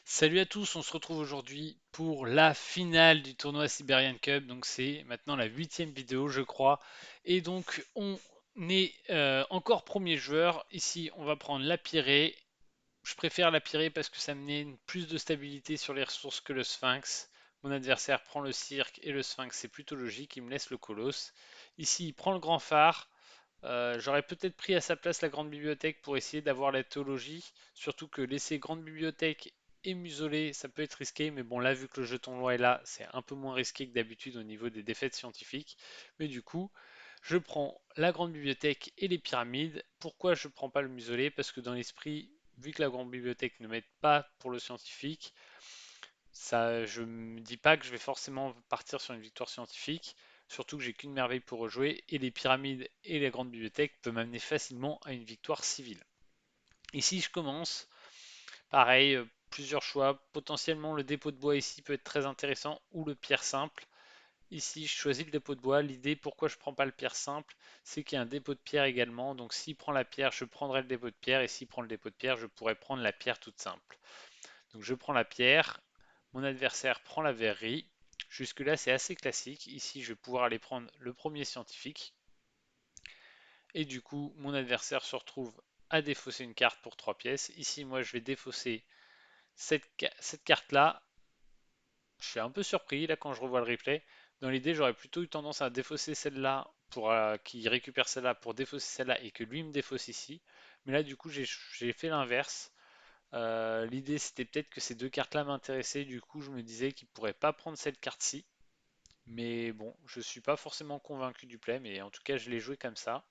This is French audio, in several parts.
Salut à tous, on se retrouve aujourd'hui pour la finale du tournoi Siberian Cup. Donc c'est maintenant la huitième vidéo, je crois. Et donc on est encore premier joueur. Ici, on va prendre la Pirée. Je préfère la Pirée parce que ça me donne plus de stabilité sur les ressources que le Sphinx. Mon adversaire prend le cirque et le Sphinx, c'est plutôt logique. Il me laisse le colosse. Ici, il prend le grand phare. J'aurais peut-être pris à sa place la grande bibliothèque pour essayer d'avoir la théologie, surtout que laisser grande bibliothèque et museler, ça peut être risqué, mais bon là vu que le jeton loi est là, c'est un peu moins risqué que d'habitude au niveau des défaites scientifiques. Mais du coup, je prends la grande bibliothèque et les pyramides. Pourquoi je ne prends pas le muselet? Parce que dans l'esprit, vu que la grande bibliothèque ne m'aide pas pour le scientifique, ça, je me dis pas que je vais forcément partir sur une victoire scientifique, surtout que j'ai qu'une merveille pour rejouer, et les pyramides et les grandes bibliothèques peuvent m'amener facilement à une victoire civile. Ici, je commence, pareil, plusieurs choix. Potentiellement, le dépôt de bois ici peut être très intéressant, ou le pierre simple. Ici, je choisis le dépôt de bois. L'idée, pourquoi je ne prends pas le pierre simple, c'est qu'il y a un dépôt de pierre également. Donc, s'il prend la pierre, je prendrai le dépôt de pierre, et s'il prend le dépôt de pierre, je pourrais prendre la pierre toute simple. Donc je prends la pierre, mon adversaire prend la verrerie. Jusque-là, c'est assez classique. Ici, je vais pouvoir aller prendre le premier scientifique. Et du coup, mon adversaire se retrouve à défausser une carte pour 3 pièces. Ici, moi, je vais défausser cette carte-là. Je suis un peu surpris là quand je revois le replay. Dans l'idée, j'aurais plutôt eu tendance à défausser celle-là pour qu'il récupère celle-là pour défausser celle-là et que lui me défausse ici. Mais là, du coup, j'ai fait l'inverse. L'idée c'était peut-être que ces deux cartes-là m'intéressaient, du coup je me disais qu'il pourrait pas prendre cette carte-ci. Mais bon, je suis pas forcément convaincu du play, mais en tout cas je l'ai joué comme ça.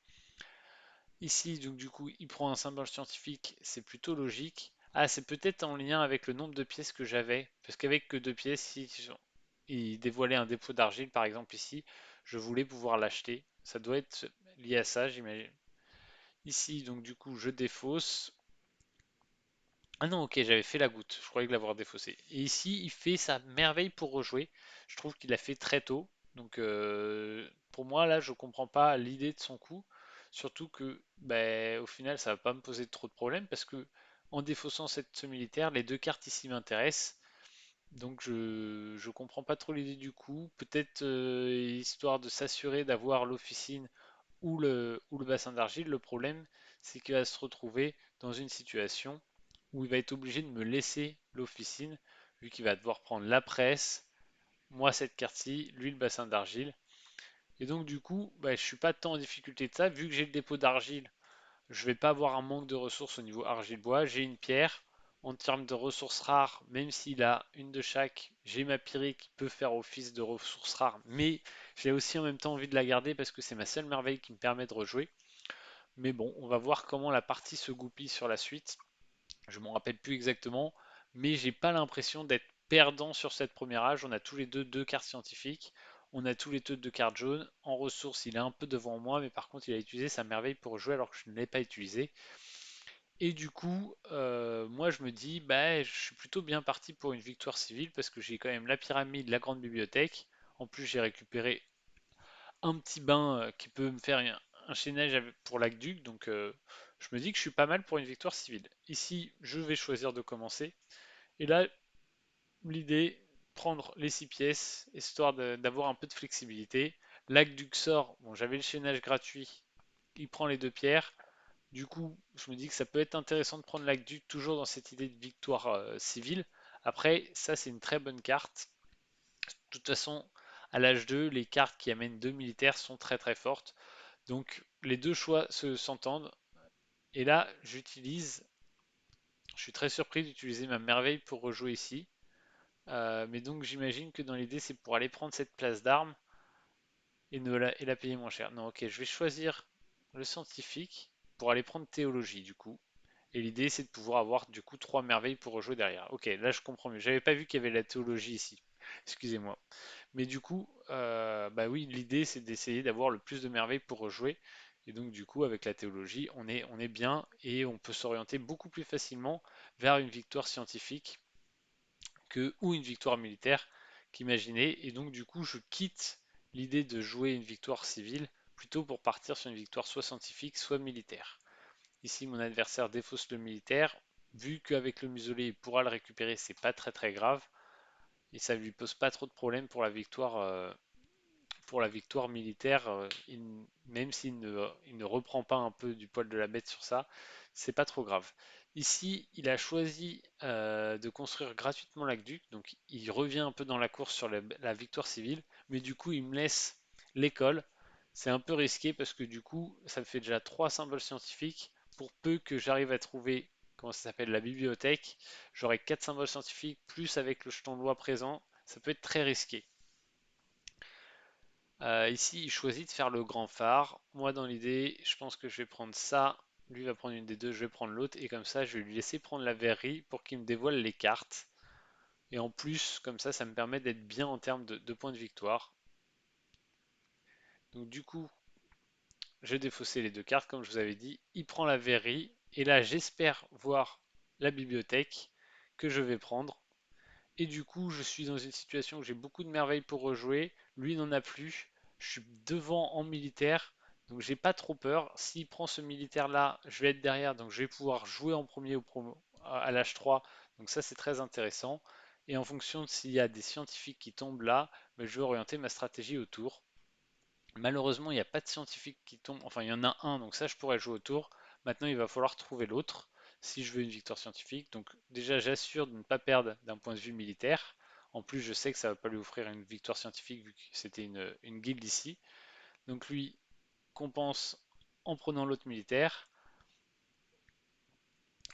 Ici, donc du coup, il prend un symbole scientifique, c'est plutôt logique. Ah, c'est peut-être en lien avec le nombre de pièces que j'avais, parce qu'avec que deux pièces, si il dévoilait un dépôt d'argile par exemple ici, je voulais pouvoir l'acheter. Ça doit être lié à ça, j'imagine. Ici, donc du coup, je défausse. Ah non, ok, j'avais fait la goutte. Je croyais l'avoir défaussé. Et ici, il fait sa merveille pour rejouer. Je trouve qu'il l'a fait très tôt. Donc, pour moi, là, je comprends pas l'idée de son coup. Surtout que, ben, au final, ça va pas me poser trop de problèmes parce que, en défaussant ce militaire, les deux cartes ici m'intéressent. Donc, je comprends pas trop l'idée du coup. Peut-être histoire de s'assurer d'avoir l'officine ou le bassin d'argile. Le problème, c'est qu'il va se retrouver dans une situation où il va être obligé de me laisser l'officine, vu qu'il va devoir prendre la presse, moi cette carte-ci, lui le bassin d'argile. Et donc du coup, bah, je suis pas tant en difficulté de ça, vu que j'ai le dépôt d'argile, je vais pas avoir un manque de ressources au niveau argile-bois, j'ai une pierre. En termes de ressources rares, même s'il a une de chaque, j'ai ma pyrrhique qui peut faire office de ressources rares, mais j'ai aussi en même temps envie de la garder parce que c'est ma seule merveille qui me permet de rejouer. Mais bon, on va voir comment la partie se goupille sur la suite. Je m'en rappelle plus exactement, mais j'ai pas l'impression d'être perdant sur cette première âge. On a tous les deux cartes scientifiques, on a tous les deux cartes jaunes. En ressources, il est un peu devant moi, mais par contre, il a utilisé sa merveille pour jouer alors que je ne l'ai pas utilisé. Et du coup, moi je me dis, bah, je suis plutôt bien parti pour une victoire civile parce que j'ai quand même la pyramide, la grande bibliothèque. En plus, j'ai récupéré un petit bain qui peut me faire un chaînage pour l'aqueduc, donc je me dis que je suis pas mal pour une victoire civile. Ici, je vais choisir de commencer. Et là, l'idée, prendre les 6 pièces, histoire d'avoir un peu de flexibilité. L'aqueduc sort, bon, j'avais le chaînage gratuit, il prend les deux pierres. Du coup, je me dis que ça peut être intéressant de prendre l'aqueduc, toujours dans cette idée de victoire civile. Après, ça, c'est une très bonne carte. De toute façon, à l'âge 2, les cartes qui amènent deux militaires sont très très fortes. Donc les deux choix s'entendent. Et là, je suis très surpris d'utiliser ma merveille pour rejouer ici. Mais donc j'imagine que dans l'idée, c'est pour aller prendre cette place d'armes et la payer moins cher. Non, ok, je vais choisir le scientifique pour aller prendre théologie du coup. Et l'idée, c'est de pouvoir avoir du coup trois merveilles pour rejouer derrière. Ok, là je comprends mieux. J'avais pas vu qu'il y avait la théologie ici. Excusez-moi. Mais du coup, bah oui, l'idée c'est d'essayer d'avoir le plus de merveilles pour rejouer. Et donc du coup, avec la théologie, on est bien et on peut s'orienter beaucoup plus facilement vers une victoire scientifique ou une victoire militaire qu'imaginer. Et donc du coup, je quitte l'idée de jouer une victoire civile plutôt pour partir sur une victoire soit scientifique, soit militaire. Ici, mon adversaire défausse le militaire. vu qu'avec le muselet, il pourra le récupérer, c'est pas très grave. Et ça lui pose pas trop de problèmes pour la victoire militaire. Même s'il ne reprend pas un peu du poil de la bête sur ça, c'est pas trop grave. Ici, il a choisi de construire gratuitement l'aqueduc, donc il revient un peu dans la course sur la victoire civile, mais du coup, il me laisse l'école. C'est un peu risqué parce que du coup, ça me fait déjà 3 symboles scientifiques. Pour peu que j'arrive à trouver, comment ça s'appelle, la bibliothèque, j'aurai 4 symboles scientifiques, plus avec le jeton de loi présent, ça peut être très risqué. Ici, il choisit de faire le grand phare. Moi, dans l'idée, je pense que je vais prendre ça. Lui va prendre une des deux, je vais prendre l'autre. Et comme ça, je vais lui laisser prendre la verrerie pour qu'il me dévoile les cartes. Et en plus, comme ça me permet d'être bien en termes de points de victoire. Donc du coup, j'ai défaussé les deux cartes, comme je vous avais dit. Il prend la verrerie. Et là, j'espère voir la bibliothèque que je vais prendre. Et du coup, je suis dans une situation où j'ai beaucoup de merveilles pour rejouer. Lui n'en a plus. Je suis devant en militaire. Donc j'ai pas trop peur. S'il prend ce militaire-là, je vais être derrière. Donc je vais pouvoir jouer en premier à l'âge 3. Donc ça, c'est très intéressant. Et en fonction de s'il y a des scientifiques qui tombent là, ben, je vais orienter ma stratégie autour. Malheureusement, il n'y a pas de scientifique qui tombe. Enfin, il y en a un, donc ça, je pourrais jouer autour. Maintenant, il va falloir trouver l'autre si je veux une victoire scientifique. Donc, déjà, j'assure de ne pas perdre d'un point de vue militaire. En plus, je sais que ça ne va pas lui offrir une victoire scientifique vu que c'était une guilde ici. Donc, lui compense en prenant l'autre militaire.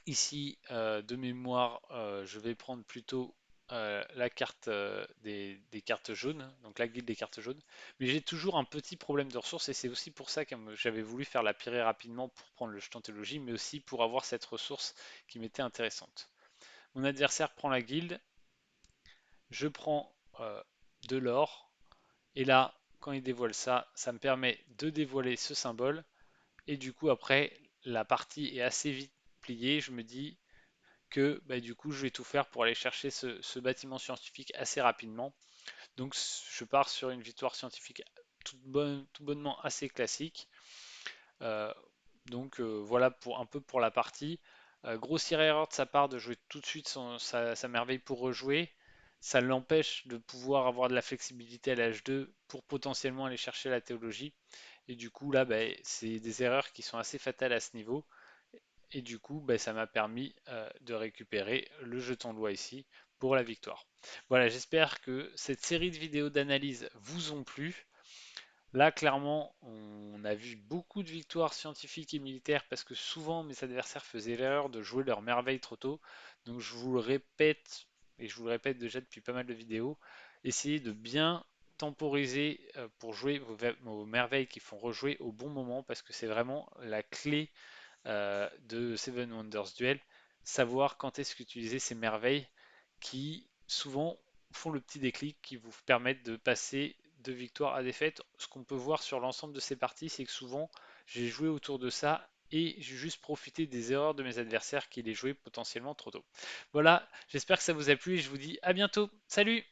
Ici, de mémoire, je vais prendre plutôt la carte des cartes jaunes, donc la guilde des cartes jaunes. Mais j'ai toujours un petit problème de ressources et c'est aussi pour ça que j'avais voulu faire la pirée rapidement pour prendre le jeton théologie, mais aussi pour avoir cette ressource qui m'était intéressante. Mon adversaire prend la guilde, je prends de l'or, et là, quand il dévoile ça, ça me permet de dévoiler ce symbole, et du coup après, la partie est assez vite pliée, je me dis que bah, du coup je vais tout faire pour aller chercher ce bâtiment scientifique assez rapidement. Donc je pars sur une victoire scientifique tout bonnement assez classique. Euh, voilà pour un peu pour la partie. Grossière erreur de sa part de jouer tout de suite sa merveille pour rejouer. Ça l'empêche de pouvoir avoir de la flexibilité à l'âge 2 pour potentiellement aller chercher la théologie. Et du coup là, bah, c'est des erreurs qui sont assez fatales à ce niveau. Et du coup, ben, ça m'a permis de récupérer le jeton de loi ici pour la victoire. Voilà, j'espère que cette série de vidéos d'analyse vous ont plu. Là, clairement, on a vu beaucoup de victoires scientifiques et militaires parce que souvent mes adversaires faisaient l'erreur de jouer leur merveille trop tôt. Donc je vous le répète, et je vous le répète déjà depuis pas mal de vidéos, essayez de bien temporiser pour jouer vos merveilles qui font rejouer au bon moment parce que c'est vraiment la clé de Seven Wonders Duel, savoir quand est-ce qu'utiliser ces merveilles qui souvent font le petit déclic qui vous permettent de passer de victoire à défaite. Ce qu'on peut voir sur l'ensemble de ces parties, c'est que souvent j'ai joué autour de ça et j'ai juste profité des erreurs de mes adversaires qui les jouaient potentiellement trop tôt. Voilà, j'espère que ça vous a plu et je vous dis à bientôt. Salut!